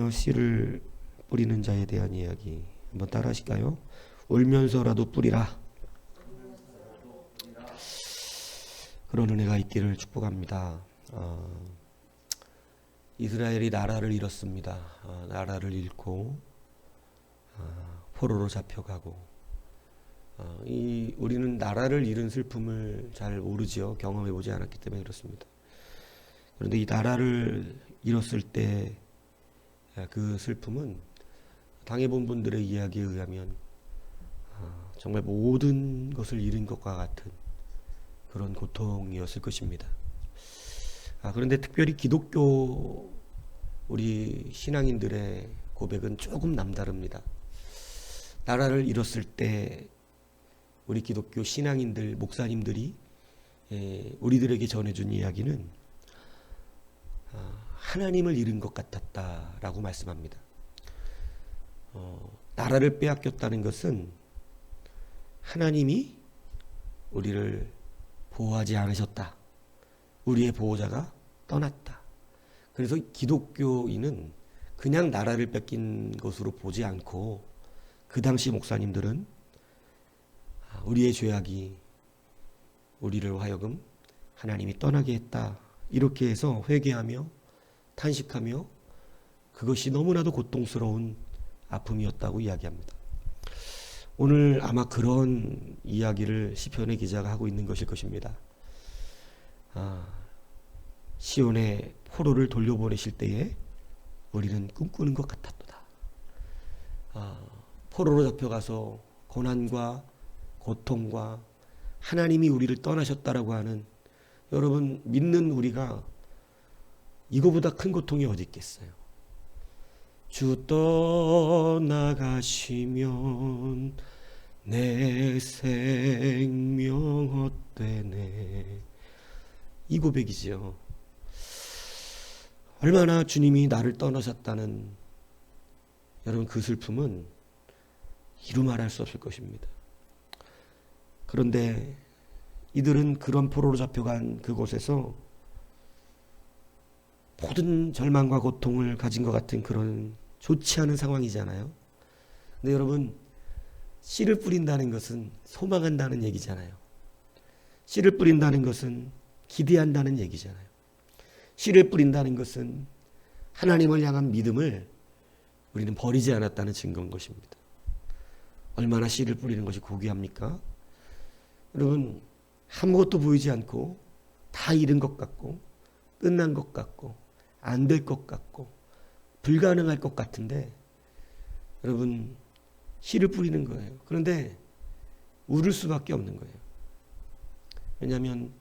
울며 씨를 뿌리는 자에 대한 이야기 한번 따라 하실까요? 울면서라도 뿌리라. 그런 은혜가 있기를 축복합니다. 이스라엘이 나라를 잃었습니다. 나라를 잃고 포로로 잡혀가고 우리는 나라를 잃은 슬픔을 잘 모르지요. 경험해보지 않았기 때문에 그렇습니다. 그런데 이 나라를 잃었을 때 그 슬픔은 당해본 분들의 이야기에 의하면 정말 모든 것을 잃은 것과 같은 그런 고통이었을 것입니다. 그런데 특별히 기독교 우리 신앙인들의 고백은 조금 남다릅니다. 나라를 잃었을 때 우리 기독교 신앙인들, 목사님들이 우리들에게 전해준 이야기는 하나님을 잃은 것 같았다라고 말씀합니다. 나라를 빼앗겼다는 것은 하나님이 우리를 보호하지 않으셨다. 우리의 보호자가 떠났다. 그래서 기독교인은 그냥 나라를 뺏긴 것으로 보지 않고 그 당시 목사님들은 우리의 죄악이 우리를 하여금 하나님이 떠나게 했다. 이렇게 해서 회개하며 탄식하며 그것이 너무나도 고통스러운 아픔이었다고 이야기합니다. 오늘 아마 그런 이야기를 시편의 기자가 하고 있는 것일 것입니다. 시온의 포로를 돌려보내실 때에 우리는 꿈꾸는 것 같았도다. 포로로 잡혀가서 고난과 고통과 하나님이 우리를 떠나셨다라고 하는, 여러분 믿는 우리가 이거보다 큰 고통이 어디 있겠어요. 주 떠나가시면 내 생명 헛되네. 이 고백이지요. 얼마나 주님이 나를 떠나셨다는, 여러분 그 슬픔은 이루 말할 수 없을 것입니다. 그런데 이들은 그런 포로로 잡혀간 그곳에서 모든 절망과 고통을 가진 것 같은 그런 좋지 않은 상황이잖아요. 근데 여러분, 씨를 뿌린다는 것은 소망한다는 얘기잖아요. 씨를 뿌린다는 것은 기대한다는 얘기잖아요. 씨를 뿌린다는 것은 하나님을 향한 믿음을 우리는 버리지 않았다는 증거인 것입니다. 얼마나 씨를 뿌리는 것이 고귀합니까? 여러분, 아무것도 보이지 않고 다 잃은 것 같고 끝난 것 같고 안 될 것 같고 불가능할 것 같은데 여러분 씨를 뿌리는 거예요. 그런데 울을 수밖에 없는 거예요. 왜냐하면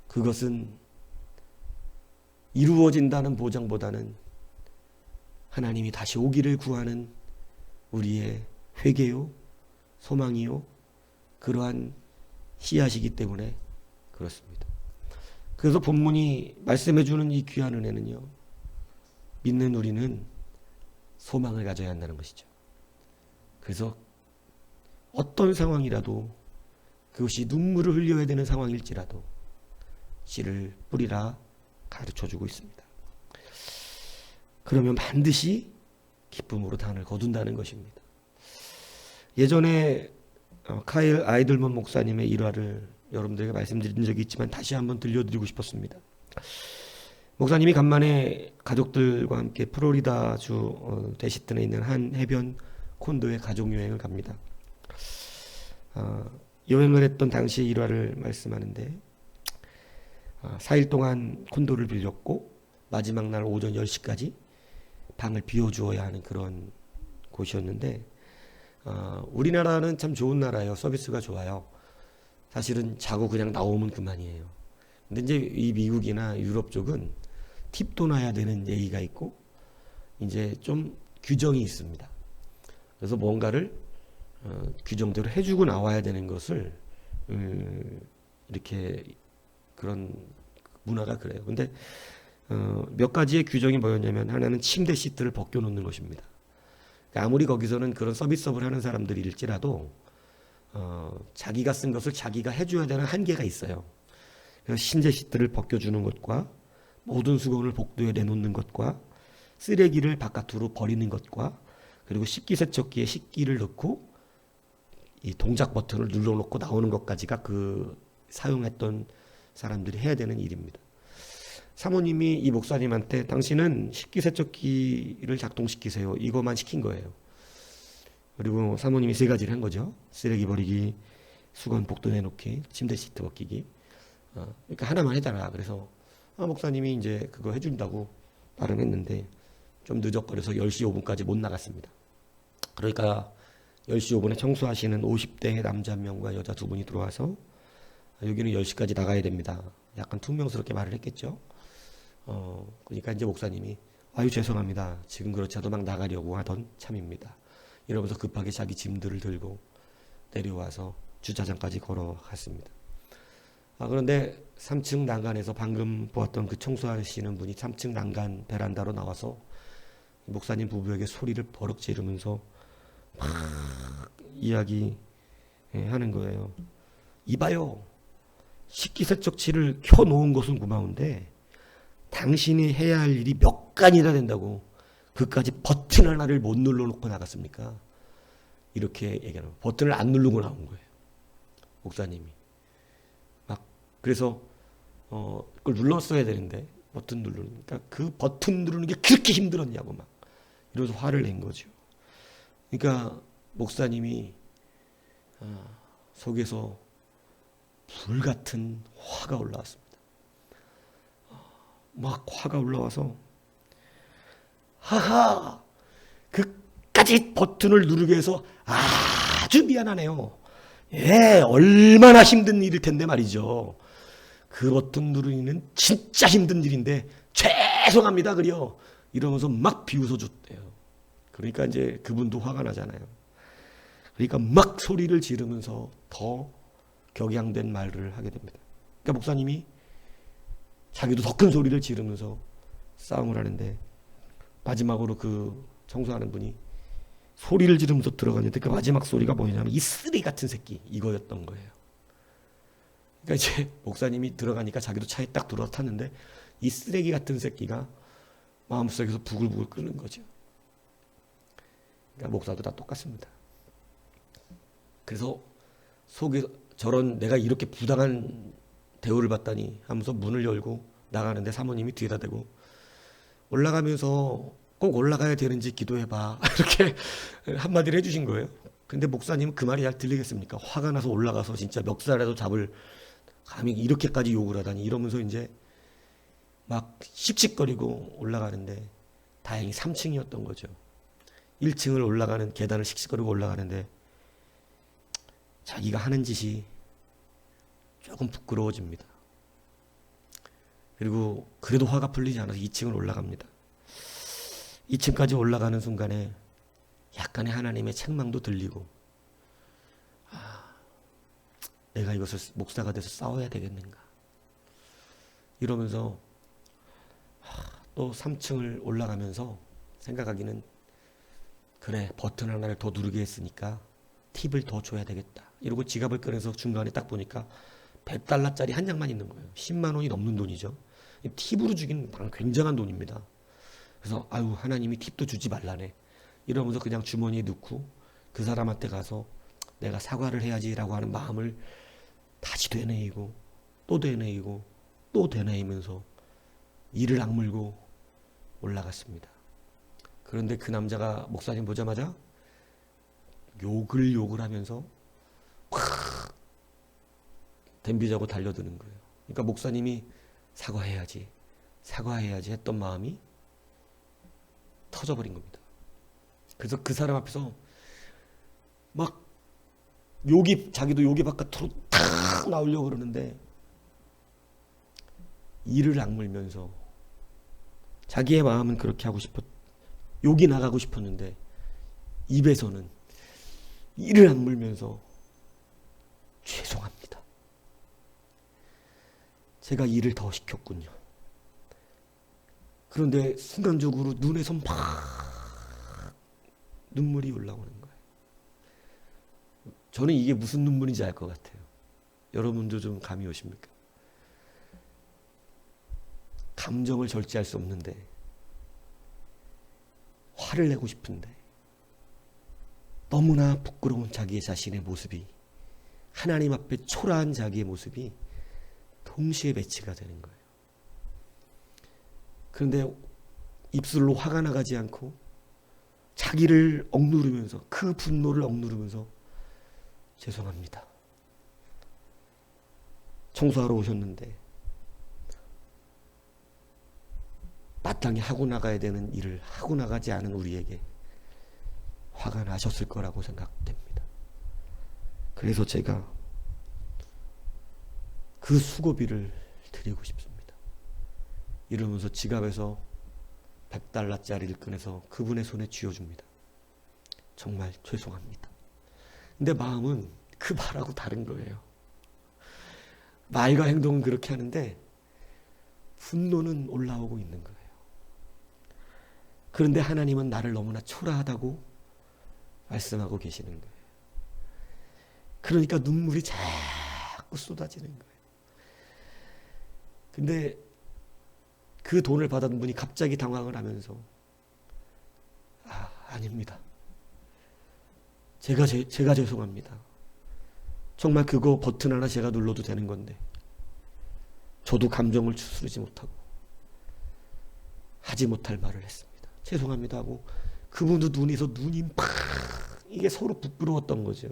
그것은 이루어진다는 보장보다는 하나님이 다시 오기를 구하는 우리의 회개요, 소망이요, 그러한 씨앗이기 때문에 그렇습니다. 그래서 본문이 말씀해주는 이 귀한 은혜는요, 믿는 우리는 소망을 가져야 한다는 것이죠. 그래서 어떤 상황이라도, 그것이 눈물을 흘려야 되는 상황일지라도 씨를 뿌리라 가르쳐주고 있습니다. 그러면 반드시 기쁨으로 단을 거둔다는 것입니다. 예전에 카일 아이들먼 목사님의 일화를 여러분들에게 말씀드린 적이 있지만 다시 한번 들려드리고 싶었습니다. 목사님이 간만에 가족들과 함께 플로리다주 대시튼에 있는 한 해변 콘도에 가족여행을 갑니다. 여행을 했던 당시 일화를 말씀하는데 4일 동안 콘도를 빌렸고 마지막 날 오전 10시까지 방을 비워주어야 하는 그런 곳이었는데, 우리나라는 참 좋은 나라예요. 서비스가 좋아요. 사실은 자고 그냥 나오면 그만이에요. 근데 이제 이 미국이나 유럽 쪽은 팁도 놔야 되는 예의가 있고 이제 좀 규정이 있습니다. 그래서 뭔가를 규정대로 해주고 나와야 되는 것을 이렇게 그런 문화가 그래요. 근데 몇 가지의 규정이 뭐였냐면, 하나는 침대 시트를 벗겨놓는 것입니다. 그러니까 아무리 거기서는 그런 서비스업을 하는 사람들일지라도 자기가 쓴 것을 자기가 해줘야 되는 한계가 있어요. 그래서 침대 시트를 벗겨주는 것과 모든 수건을 복도에 내놓는 것과 쓰레기를 바깥으로 버리는 것과 그리고 식기세척기에 식기를 넣고 이 동작 버튼을 눌러놓고 나오는 것까지가 그 사용했던 사람들이 해야 되는 일입니다. 사모님이 이 목사님한테 당신은 식기세척기를 작동시키세요. 이것만 시킨 거예요. 그리고 사모님이 세 가지를 한 거죠. 쓰레기 버리기, 수건 복도 내놓기, 침대 시트 벗기기. 그러니까 하나만 해달라. 그래서 목사님이 이제 그거 해준다고 말은 했는데 좀 늦어버려서 10시 5분까지 못 나갔습니다. 그러니까 10시 5분에 청소하시는 50대 남자 한 명과 여자 두 분이 들어와서 여기는 10시까지 나가야 됩니다. 약간 퉁명스럽게 말을 했겠죠. 그러니까 이제 목사님이 아유 죄송합니다. 지금 그렇지 않아도 막 나가려고 하던 참입니다. 이러면서 급하게 자기 짐들을 들고 내려와서 주차장까지 걸어갔습니다. 그런데 3층 난간에서 방금 보았던 그 청소하시는 분이 3층 난간 베란다로 나와서 목사님 부부에게 소리를 버럭 지르면서 막 이야기하는 거예요. 이봐요. 식기세척기를 켜놓은 것은 고마운데 당신이 해야 할 일이 몇 간이나 된다고 그까지 버튼 하나를 못 눌러놓고 나갔습니까? 이렇게 얘기하는 거예요. 버튼을 안 누르고 나온 거예요. 목사님이. 막 그래서 그걸 눌렀어야 되는데 버튼 누르니까 그 버튼 누르는 게 그렇게 힘들었냐고 막 이러면서 화를 낸 거죠. 그러니까 목사님이 속에서 불같은 화가 올라왔습니다. 막 화가 올라와서 하하 그까지 버튼을 누르게 해서 아주 미안하네요. 예, 얼마나 힘든 일일 텐데 말이죠. 그 버튼 누르기는 진짜 힘든 일인데 죄송합니다 그려 이러면서 막 비웃어줬대요. 그러니까 이제 그분도 화가 나잖아요. 그러니까 막 소리를 지르면서 더 격양된 말을 하게 됩니다. 그러니까 목사님이 자기도 더 큰 소리를 지르면서 싸움을 하는데 마지막으로 그 청소하는 분이 소리를 지르면서 들어갔는데 그 마지막 소리가 뭐냐면 이 쓰레기 같은 새끼 이거였던 거예요. 그러니까 이제 목사님이 들어가니까 자기도 차에 딱 들어와 탔는데 이 쓰레기 같은 새끼가 마음속에서 부글부글 끓는 거죠. 그러니까 목사도 다 똑같습니다. 그래서 속에 저런 내가 이렇게 부당한 대우를 받다니 하면서 문을 열고 나가는데 사모님이 뒤에다 대고 올라가면서 꼭 올라가야 되는지 기도해봐 이렇게 한마디를 해주신 거예요. 근데 목사님은 그 말이 잘 들리겠습니까? 화가 나서 올라가서 진짜 멱살이라도 잡을 감히 이렇게까지 욕을 하다니 이러면서 이제 막 씩씩거리고 올라가는데 다행히 3층이었던 거죠. 1층을 올라가는 계단을 씩씩거리고 올라가는데 자기가 하는 짓이 조금 부끄러워집니다. 그리고 그래도 화가 풀리지 않아서 2층을 올라갑니다. 2층까지 올라가는 순간에 약간의 하나님의 책망도 들리고 내가 이것을 목사가 돼서 싸워야 되겠는가 이러면서 또 3층을 올라가면서 생각하기는 그래 버튼 하나를 더 누르게 했으니까 팁을 더 줘야 되겠다 이러고 지갑을 꺼내서 중간에 딱 보니까 100달러짜리 한 장만 있는 거예요. 10만 원이 넘는 돈이죠. 팁으로 주긴 굉장한 돈입니다. 그래서 아유 하나님이 팁도 주지 말라네 이러면서 그냥 주머니에 넣고 그 사람한테 가서 내가 사과를 해야지라고 하는 마음을 다시 되뇌이고 또 되뇌이고 또 되뇌이면서 이를 악물고 올라갔습니다. 그런데 그 남자가 목사님 보자마자 욕을 하면서 확 덤비자고 달려드는 거예요. 그러니까 목사님이 사과해야지 했던 마음이 터져버린 겁니다. 그래서 그 사람 앞에서 막 자기도 욕이 바깥으로 탁 나오려고 그러는데 이를 악물면서 자기의 마음은 그렇게 하고 욕이 나가고 싶었는데 입에서는 이를 악물면서 죄송합니다. 제가 일을 더 시켰군요. 그런데 순간적으로 눈에서 막 눈물이 올라오는 거예요. 저는 이게 무슨 눈물인지 알 것 같아요. 여러분도 좀 감이 오십니까? 감정을 절제할 수 없는데 화를 내고 싶은데 너무나 부끄러운 자기의 자신의 모습이, 하나님 앞에 초라한 자기의 모습이 동시에 배치가 되는 거예요. 그런데 입술로 화가 나가지 않고 자기를 억누르면서, 그 분노를 억누르면서 죄송합니다. 청소하러 오셨는데 마땅히 하고 나가야 되는 일을 하고 나가지 않은 우리에게 화가 나셨을 거라고 생각됩니다. 그래서 제가 그 수고비를 드리고 싶습니다. 이러면서 지갑에서 $100짜리를 꺼내서 그분의 손에 쥐어줍니다. 정말 죄송합니다. 근데 마음은 그 말하고 다른 거예요. 말과 행동은 그렇게 하는데 분노는 올라오고 있는 거예요. 그런데 하나님은 나를 너무나 초라하다고 말씀하고 계시는 거예요. 그러니까 눈물이 자꾸 쏟아지는 거예요. 근데 그 돈을 받은 분이 갑자기 당황을 하면서 아닙니다. 제가 죄송합니다. 정말 그거 버튼 하나 제가 눌러도 되는 건데 저도 감정을 추스르지 못하고 하지 못할 말을 했습니다. 죄송합니다 하고 그분도 눈이 팍, 이게 서로 부끄러웠던 거죠.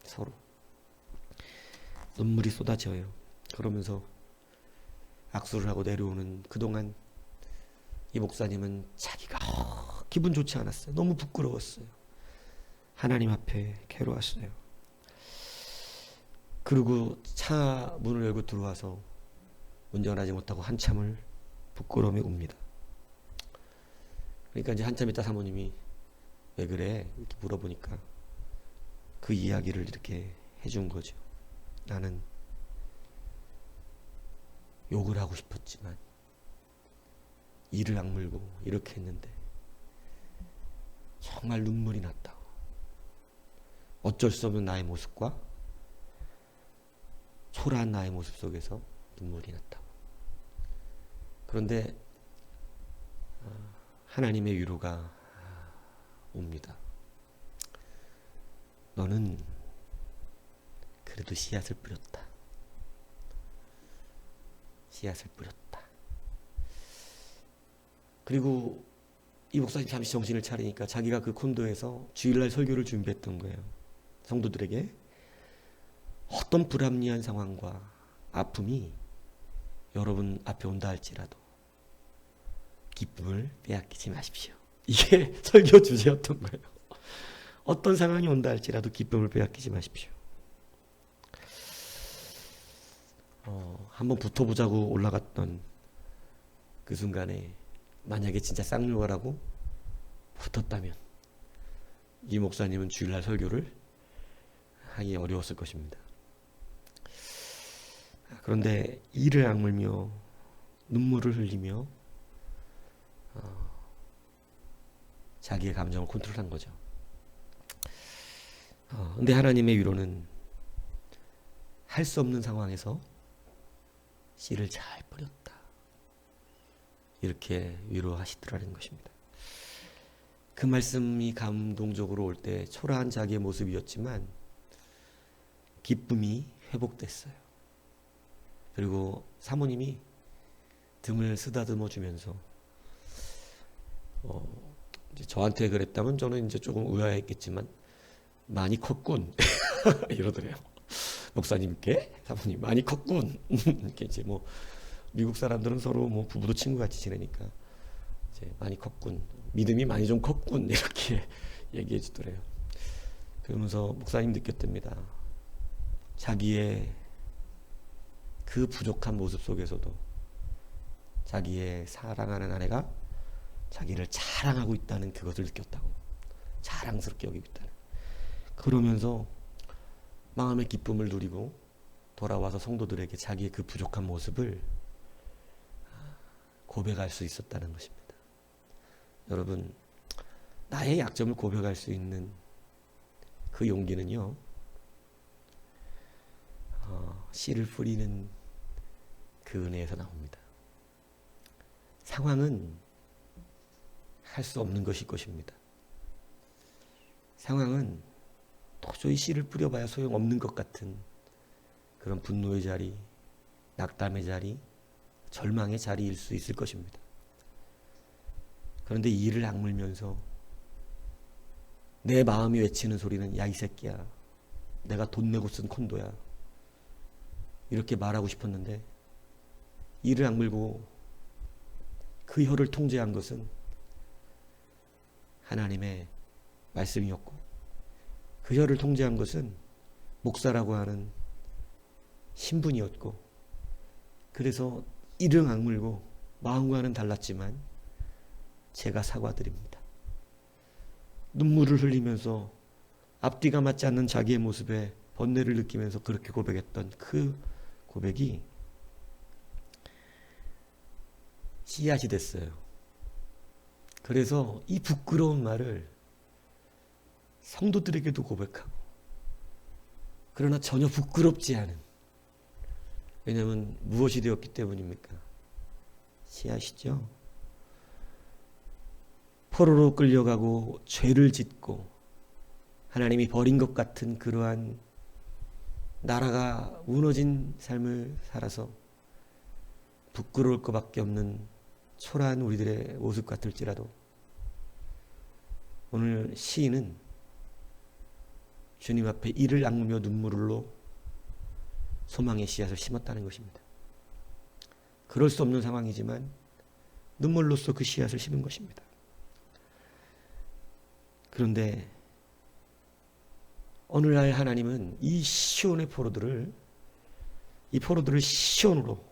서로 눈물이 쏟아져요. 그러면서 악수를 하고 내려오는 그동안 이 목사님은 자기가 기분 좋지 않았어요. 너무 부끄러웠어요. 하나님 앞에 괴로웠어요. 그리고 차 문을 열고 들어와서 운전하지 못하고 한참을 부끄러움에 웁니다. 그러니까 이제 한참 있다 사모님이 왜 그래? 이렇게 물어보니까 그 이야기를 이렇게 해준 거죠. 나는 욕을 하고 싶었지만 이를 악물고 이렇게 했는데 정말 눈물이 났다고. 어쩔 수 없는 나의 모습과 초라한 나의 모습 속에서 눈물이 났다고. 그런데 하나님의 위로가 옵니다. 너는 그래도 씨앗을 뿌렸다. 씨앗을 뿌렸다. 그리고 이 목사님 잠시 정신을 차리니까 자기가 그 콘도에서 주일날 설교를 준비했던 거예요. 성도들에게 어떤 불합리한 상황과 아픔이 여러분 앞에 온다 할지라도 기쁨을 빼앗기지 마십시오. 이게 설교 주제였던 거예요. 어떤 상황이 온다 할지라도 기쁨을 빼앗기지 마십시오. 한번 붙어보자고 올라갔던 그 순간에 만약에 진짜 쌍욕을 하고 붙었다면 이 목사님은 주일날 설교를 하기 어려웠을 것입니다. 그런데 이를 악물며 눈물을 흘리며 자기의 감정을 컨트롤한 거죠. 근데 하나님의 위로는 할 수 없는 상황에서 씨를 잘 뿌렸다. 이렇게 위로하시더라는 것입니다. 그 말씀이 감동적으로 올 때 초라한 자기의 모습이었지만 기쁨이 회복됐어요. 그리고 사모님이 등을 쓰다듬어 주면서 이제 저한테 그랬다면 저는 이제 조금 의아했겠지만 많이 컸군 이러더래요. 목사님께 사모님 많이 컸군. 이렇게 이제 뭐 미국 사람들은 서로 뭐 부부도 친구같이 지내니까 이제 많이 컸군. 믿음이 많이 좀 컸군. 이렇게 얘기해 주더래요. 그러면서 목사님 느꼈답니다. 자기의 그 부족한 모습 속에서도 자기의 사랑하는 아내가 자기를 자랑하고 있다는 그것을 느꼈다고. 자랑스럽게 여기고 있다는. 그러면서 마음의 기쁨을 누리고 돌아와서 성도들에게 자기의 그 부족한 모습을 고백할 수 있었다는 것입니다. 여러분, 나의 약점을 고백할 수 있는 그 용기는요, 씨를 뿌리는 그 은혜에서 나옵니다. 상황은 할 수 없는 것일 것입니다. 상황은 도저히 씨를 뿌려봐야 소용없는 것 같은 그런 분노의 자리, 낙담의 자리, 절망의 자리일 수 있을 것입니다. 그런데 이를 악물면서 내 마음이 외치는 소리는 야 이 새끼야, 내가 돈 내고 쓴 콘도야, 이렇게 말하고 싶었는데 이를 악물고 그 혀를 통제한 것은 하나님의 말씀이었고, 그 혀를 통제한 것은 목사라고 하는 신분이었고, 그래서 이를 악물고 마음과는 달랐지만 제가 사과드립니다. 눈물을 흘리면서 앞뒤가 맞지 않는 자기의 모습에 번뇌를 느끼면서 그렇게 고백했던 그 고백이 씨앗이 됐어요. 그래서 이 부끄러운 말을 성도들에게도 고백하고, 그러나 전혀 부끄럽지 않은, 왜냐하면 무엇이 되었기 때문입니까? 씨앗이죠. 포로로 끌려가고 죄를 짓고 하나님이 버린 것 같은 그러한 나라가 무너진 삶을 살아서 부끄러울 것밖에 없는 초라한 우리들의 모습 같을지라도, 오늘 시인은 주님 앞에 이를 악물며 눈물로 소망의 씨앗을 심었다는 것입니다. 그럴 수 없는 상황이지만 눈물로써 그 씨앗을 심은 것입니다. 그런데 오늘날 하나님은 이 시온의 포로들을, 이 포로들을 시온으로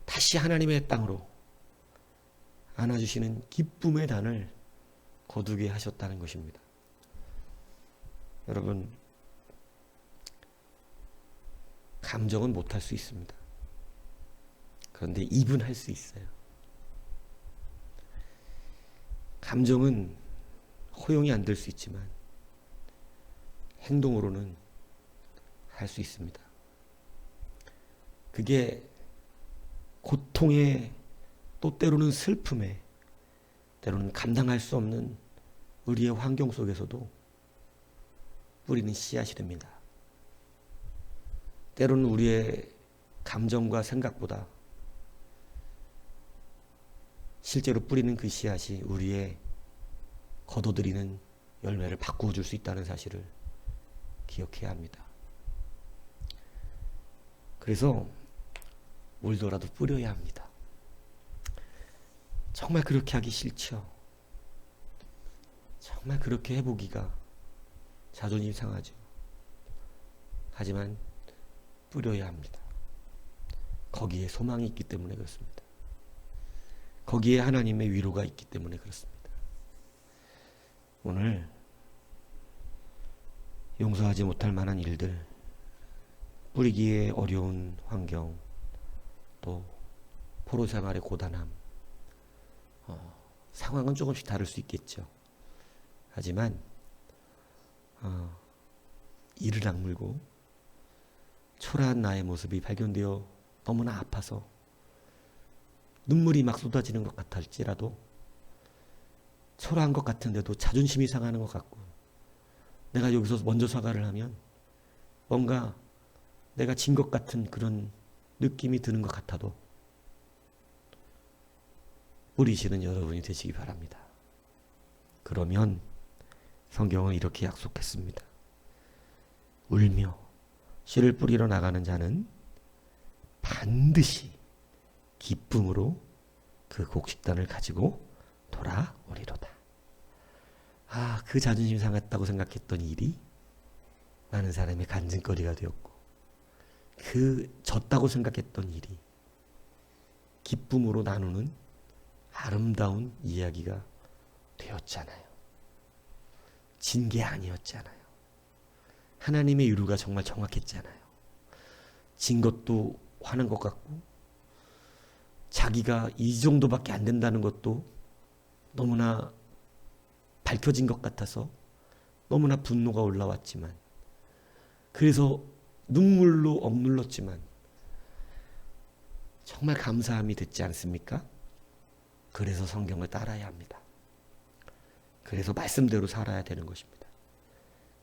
다시 하나님의 땅으로 안아주시는 기쁨의 단을 거두게 하셨다는 것입니다. 여러분, 감정은 못할 수 있습니다. 그런데 입은 할 수 있어요. 감정은 허용이 안 될 수 있지만 행동으로는 할 수 있습니다. 그게 고통에, 또 때로는 슬픔에, 때로는 감당할 수 없는 우리의 환경 속에서도 뿌리는 씨앗이 됩니다. 때로는 우리의 감정과 생각보다 실제로 뿌리는 그 씨앗이 우리의 거둬들이는 열매를 바꾸어 줄 수 있다는 사실을 기억해야 합니다. 그래서 울더라도 뿌려야 합니다. 정말 그렇게 하기 싫죠. 정말 그렇게 해보기가 자존심 상하죠. 하지만 뿌려야 합니다. 거기에 소망이 있기 때문에 그렇습니다. 거기에 하나님의 위로가 있기 때문에 그렇습니다. 오늘 용서하지 못할 만한 일들, 뿌리기에 어려운 환경, 또 포로 생활의 고단함, 상황은 조금씩 다를 수 있겠죠. 하지만 이를 악물고 초라한 나의 모습이 발견되어 너무나 아파서 눈물이 막 쏟아지는 것 같을지라도, 초라한 것 같은데도 자존심이 상하는 것 같고, 내가 여기서 먼저 사과를 하면 뭔가 내가 진 것 같은 그런 느낌이 드는 것 같아도 뿌리시는 여러분이 되시기 바랍니다. 그러면 성경은 이렇게 약속했습니다. 울며 씨를 뿌리러 나가는 자는 반드시 기쁨으로 그 곡식단을 가지고 돌아오리로다. 그 자존심 상했다고 생각했던 일이 많은 사람의 간증거리가 되었고, 그 졌다고 생각했던 일이 기쁨으로 나누는 아름다운 이야기가 되었잖아요. 진 게 아니었잖아요. 하나님의 유루가 정말 정확했잖아요. 진 것도 화난 것 같고, 자기가 이 정도밖에 안 된다는 것도 너무나 밝혀진 것 같아서 너무나 분노가 올라왔지만, 그래서 눈물로 억눌렀지만 정말 감사함이 됐지 않습니까? 그래서 성경을 따라야 합니다. 그래서 말씀대로 살아야 되는 것입니다.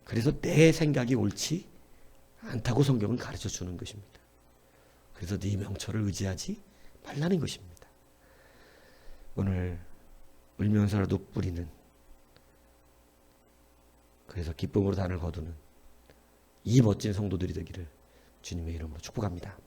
그래서 내 생각이 옳지 않다고 성경은 가르쳐 주는 것입니다. 그래서 네 명철을 의지하지 말라는 것입니다. 오늘 울면서라도 뿌리는, 그래서 기쁨으로 단을 거두는 이 멋진 성도들이 되기를 주님의 이름으로 축복합니다.